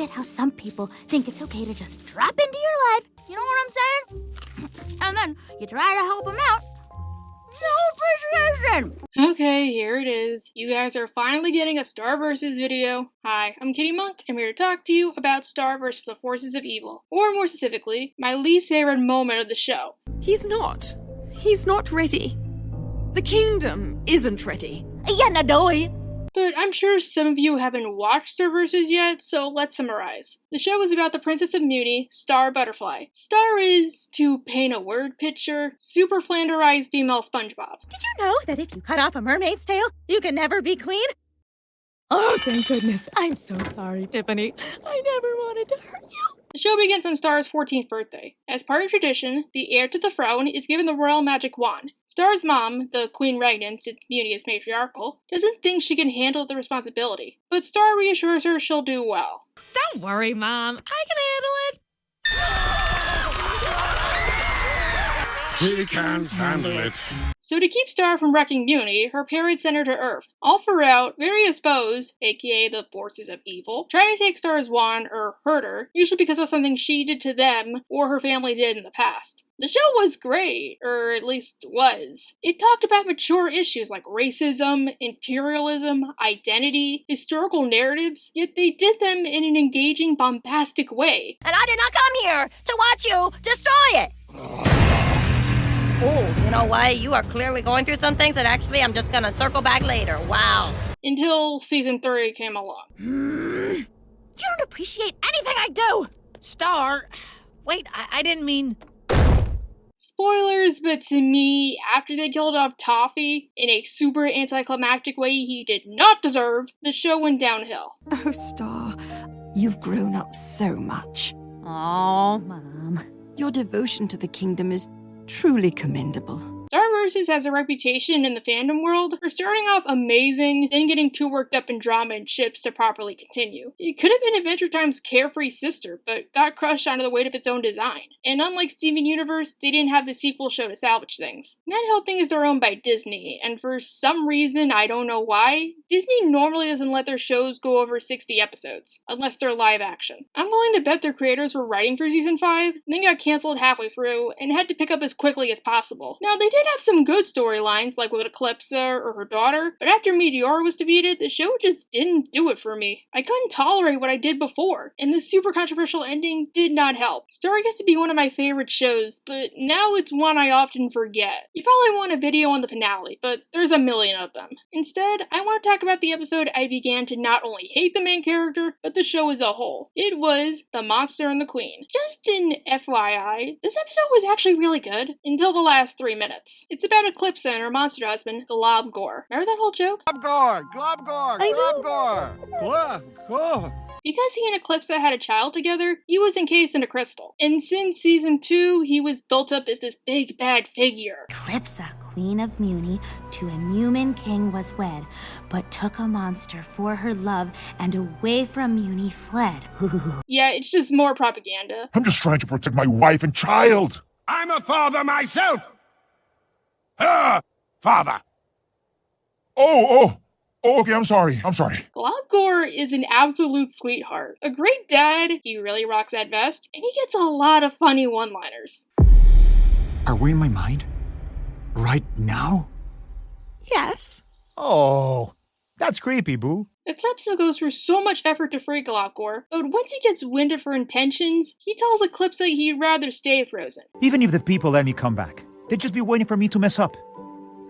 get how some people think it's okay to just drop into your life, you know what I'm saying? And then you try to help them out. No appreciation! Okay, here it is. You guys are finally getting a Star vs. video. Hi, I'm Kitty Monk. I'm here to talk to you about Star vs. the Forces of Evil. Or more specifically, my least favorite moment of the show. He's not. He's not ready. The kingdom isn't ready. But I'm sure some of you haven't watched Star vs. yet, so let's summarize. The show is about the Princess of Muni, Star Butterfly. Star is, to paint a word picture, super flanderized female SpongeBob. Did you know that if you cut off a mermaid's tail, you can never be queen? Oh, thank goodness. I'm so sorry, Tiffany. I never wanted to hurt you. The show begins on Star's 14th birthday. As part of tradition, the heir to the throne is given the royal magic wand. Star's mom, the Queen Regnant, since Muni is matriarchal, doesn't think she can handle the responsibility, but Star reassures her she'll do well. Don't worry, Mom. I can handle it. He can't handle it. So to keep Star from wrecking Muni, her parents send her to Earth. All throughout, various foes, aka the forces of evil, try to take Star's wand or hurt her, usually because of something she did to them or her family did in the past. The show was great, or at least was. It talked about mature issues like racism, imperialism, identity, historical narratives, yet they did them in an engaging, bombastic way. And I did not come here to watch you destroy it! Oh, you know what? You are clearly going through some things that actually I'm just gonna circle back later. Wow. Until season 3 came along. You don't appreciate anything I do! Star? Wait, I didn't mean... Spoilers, but to me, after they killed off Toffee in a super anticlimactic way he did not deserve, the show went downhill. Oh, Star, you've grown up so much. Oh, Mom. Your devotion to the kingdom is truly commendable. Star vs. has a reputation in the fandom world for starting off amazing, then getting too worked up in drama and ships to properly continue. It could have been Adventure Time's carefree sister, but got crushed under the weight of its own design. And unlike Steven Universe, they didn't have the sequel show to salvage things. Not Helping is they're owned by Disney, and for some reason, I don't know why, Disney normally doesn't let their shows go over 60 episodes, unless they're live action. I'm willing to bet their creators were writing for season 5, then got cancelled halfway through, and had to pick up as quickly as possible. Now, they did have some good storylines, like with Eclipsa or her daughter, but after Meteor was defeated, the show just didn't do it for me. I couldn't tolerate what I did before, and the super controversial ending did not help. Star used to be one of my favorite shows, but now it's one I often forget. You probably want a video on the finale, but there's a million of them. Instead, I want to talk about the episode I began to not only hate the main character, but the show as a whole. It was The Monster and the Queen. Just an FYI, this episode was actually really good, until the last 3 minutes. It's about Eclipsa and her monster husband, Globgor. Remember that whole joke? Globgor! Because he and Eclipsa had a child together, he was encased in a crystal. And since season 2, he was built up as this big bad figure. Eclipsa, queen of Muni, to a Mumin king was wed, but took a monster for her love, and away from Muni fled. Yeah, it's just more propaganda. I'm just trying to protect my wife and child. I'm a father myself. Father. Oh, okay, I'm sorry. Globgor is an absolute sweetheart. A great dad, he really rocks that vest, and he gets a lot of funny one-liners. Are we in my mind? Right now? Yes. Oh, that's creepy, boo. Eclipsa goes through so much effort to free Globgor, but once he gets wind of her intentions, he tells Eclipsa he'd rather stay frozen. Even if the people let me come back, they'd just be waiting for me to mess up.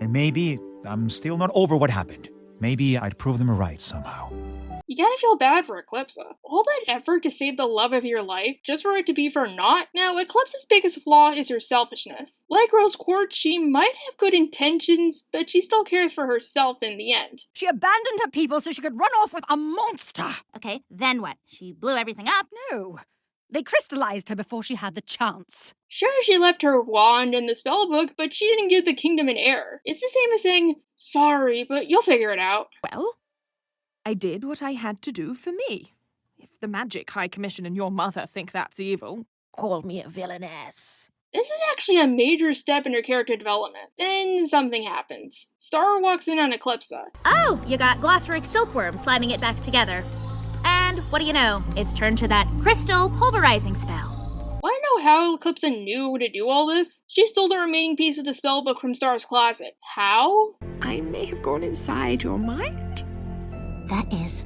And maybe I'm still not over what happened. Maybe I'd prove them right somehow. You gotta feel bad for Eclipsa. All that effort to save the love of your life, just for it to be for naught? Now, Eclipsa's biggest flaw is her selfishness. Like Rose Quartz, she might have good intentions, but she still cares for herself in the end. She abandoned her people so she could run off with a monster! Okay, then what? She blew everything up? No. They crystallized her before she had the chance. Sure, she left her wand in the spellbook, but she didn't give the kingdom an heir. It's the same as saying, sorry, but you'll figure it out. Well, I did what I had to do for me. If the Magic High Commission and your mother think that's evil, Call me a villainess. This is actually a major step in her character development. Then something happens. Star walks in on Eclipsa. Oh, you got Glossaric Silkworm slamming it back together. And And what do you know? It's turned to that crystal pulverizing spell. Want to know how Eclipsa knew to do all this? She stole the remaining piece of the spellbook from Star's closet. How? I may have gone inside your mind. That is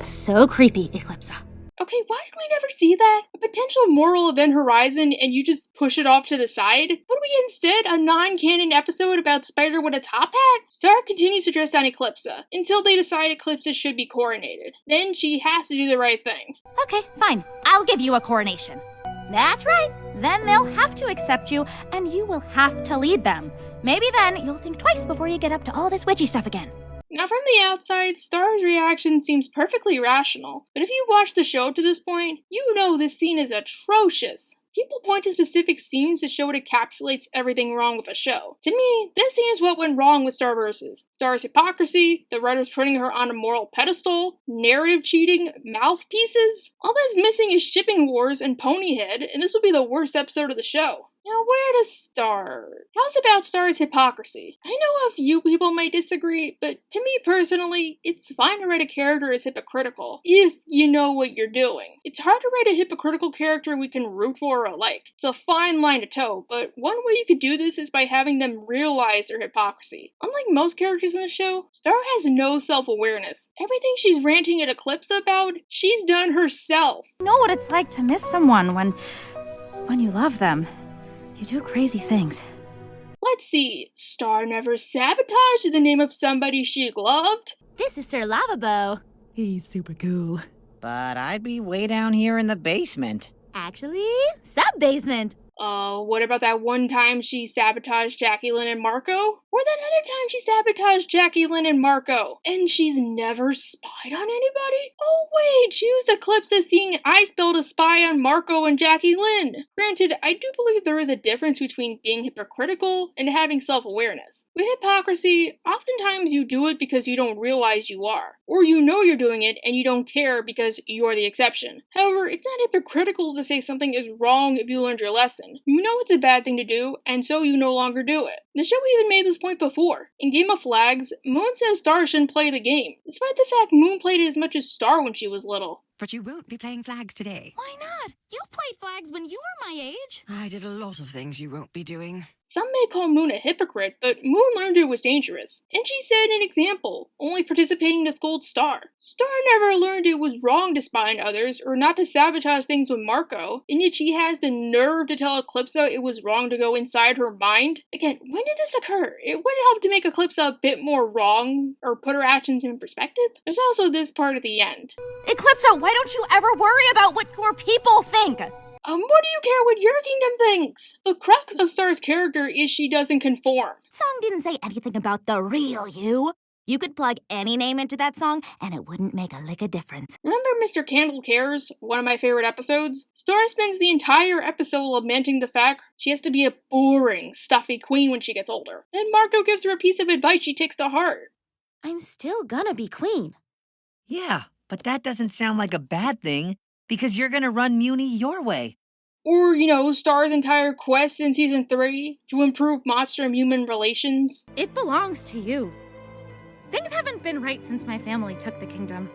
so creepy, Eclipsa. Okay, why did we never see that? A potential moral event horizon and you just push it off to the side? What do we get instead? A non-canon episode about Spider with a top hat? Star continues to dress down Eclipsa until they decide Eclipsa should be coronated. Then she has to do the right thing. Okay, fine. I'll give you a coronation. That's right. Then they'll have to accept you, and you will have to lead them. Maybe then you'll think twice before you get up to all this witchy stuff again. Now from the outside, Star's reaction seems perfectly rational, but if you watch the show to this point, you know this scene is atrocious. People point to specific scenes to show it encapsulates everything wrong with a show. To me, this scene is what went wrong with Star Versus. Star's hypocrisy, the writers putting her on a moral pedestal, narrative cheating, mouthpieces. All that's missing is shipping wars and Ponyhead, and this will be the worst episode of the show. Now, where to start? How's about Star's hypocrisy? I know a few people might disagree, but to me personally, it's fine to write a character as hypocritical, if you know what you're doing. It's hard to write a hypocritical character we can root for or like. It's a fine line to toe, but one way you could do this is by having them realize their hypocrisy. Unlike most characters in the show, Star has no self-awareness. Everything she's ranting at Eclipsa about, she's done herself. You know what it's like to miss someone when you love them. You do crazy things. Let's see, Star never sabotaged in the name of somebody she loved. This is Sir Lavabo. He's super cool. But I'd be way down here in the basement. Actually, sub-basement. What about that one time she sabotaged Jackie Lynn and Marco? Or that other time she sabotaged Jackie Lynn and Marco, and she's never spied on anybody? Oh wait, she used Eclipsa seeing I spelled a spy on Marco and Jackie Lynn. Granted, I do believe there is a difference between being hypocritical and having self-awareness. With hypocrisy, oftentimes you do it because you don't realize you are. Or you know you're doing it and you don't care because you're the exception. However, it's not hypocritical to say something is wrong if you learned your lesson. You know it's a bad thing to do, and so you no longer do it. The show even made this point before. In Game of Flags, Moon says Star shouldn't play the game, despite the fact Moon played it as much as Star when she was little. But you won't be playing flags today. Why not? You played flags when you were my age. I did a lot of things you won't be doing. Some may call Moon a hypocrite, but Moon learned it was dangerous. And she set an example, only participating to scold Star. Star never learned it was wrong to spy on others or not to sabotage things with Marco, and yet she has the nerve to tell Eclipsa it was wrong to go inside her mind. Again, when did this occur? It would help to make Eclipsa a bit more wrong, or put her actions in perspective. There's also this part at the end. Eclipsa, why don't you ever worry about what your people think? What do you care what your kingdom thinks? The crux of Star's character is she doesn't conform. Song didn't say anything about the real you. You could plug any name into that song, and it wouldn't make a lick of difference. Remember Mr. Candle Cares, one of my favorite episodes? Star spends the entire episode lamenting the fact she has to be a boring, stuffy queen when she gets older. Then Marco gives her a piece of advice she takes to heart. I'm still gonna be queen. Yeah, but that doesn't sound like a bad thing, because you're gonna run Muni your way. Or, Star's entire quest in Season 3 to improve monster and human relations. It belongs to you. Things haven't been right since my family took the kingdom.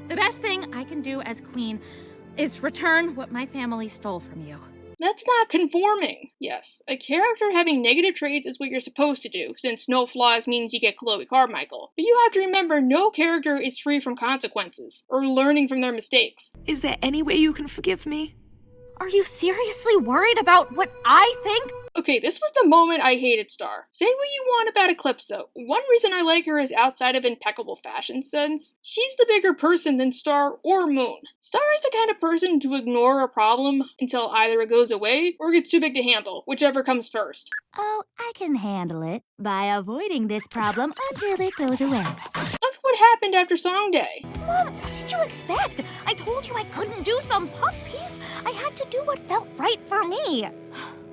The best thing I can do as queen is return what my family stole from you. That's not conforming. Yes, a character having negative traits is what you're supposed to do, since no flaws means you get Chloe Carmichael. But you have to remember no character is free from consequences, or learning from their mistakes. Is there any way you can forgive me? Are you seriously worried about what I think? Okay, this was the moment I hated Star. Say what you want about Eclipsa. One reason I like her is outside of impeccable fashion sense. She's the bigger person than Star or Moon. Star is the kind of person to ignore a problem until either it goes away or gets too big to handle, whichever comes first. Oh, I can handle it by avoiding this problem until it goes away. Look what happened after Song Day. Mom, what did you expect? I told you I couldn't do some puff piece. I had to do what felt right for me.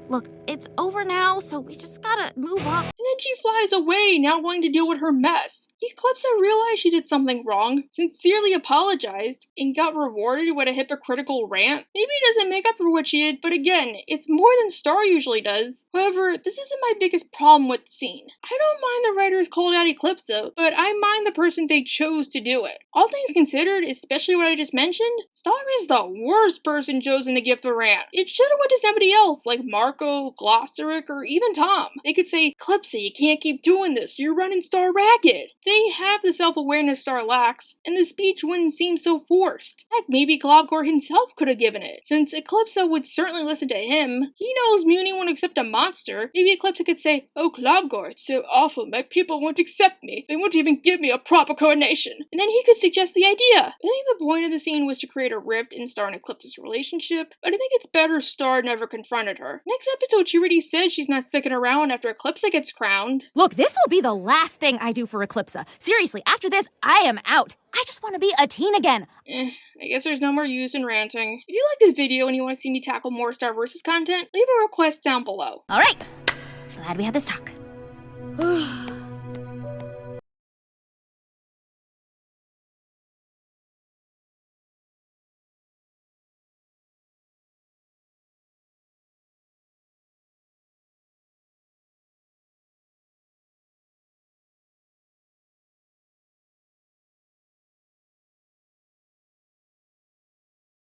Look, it's over now, so we just gotta move on. And then she flies away, not wanting to deal with her mess. Eclipsa realized she did something wrong, sincerely apologized, and got rewarded with a hypocritical rant. Maybe it doesn't make up for what she did, but again, it's more than Star usually does. However, this isn't my biggest problem with the scene. I don't mind the writers called out Eclipsa, but I mind the person they chose to do it. All things considered, especially what I just mentioned, Star is the worst person chosen to give the rant. It should have went to somebody else, like Marco, Glossaric, or even Tom. They could say, Eclipsa, you can't keep doing this, you're running Star ragged. They have the self-awareness Star lacks, and the speech wouldn't seem so forced. Heck, maybe Globgor himself could have given it. Since Eclipsa would certainly listen to him, he knows Muni won't accept a monster. Maybe Eclipsa could say, oh Globgor, it's so awful, my people won't accept me. They won't even give me a proper coronation. And then he could suggest the idea. I think the point of the scene was to create a rift in Star and Eclipsa's relationship, but I think it's better Star never confronted her. Next episode, she already said she's not sticking around after Eclipsa gets crowned. Look, this will be the last thing I do for Eclipsa. Seriously, after this, I am out. I just want to be a teen again. I guess there's no more use in ranting. If you like this video and you want to see me tackle more Star vs. content, leave a request down below. All right. Glad we had this talk.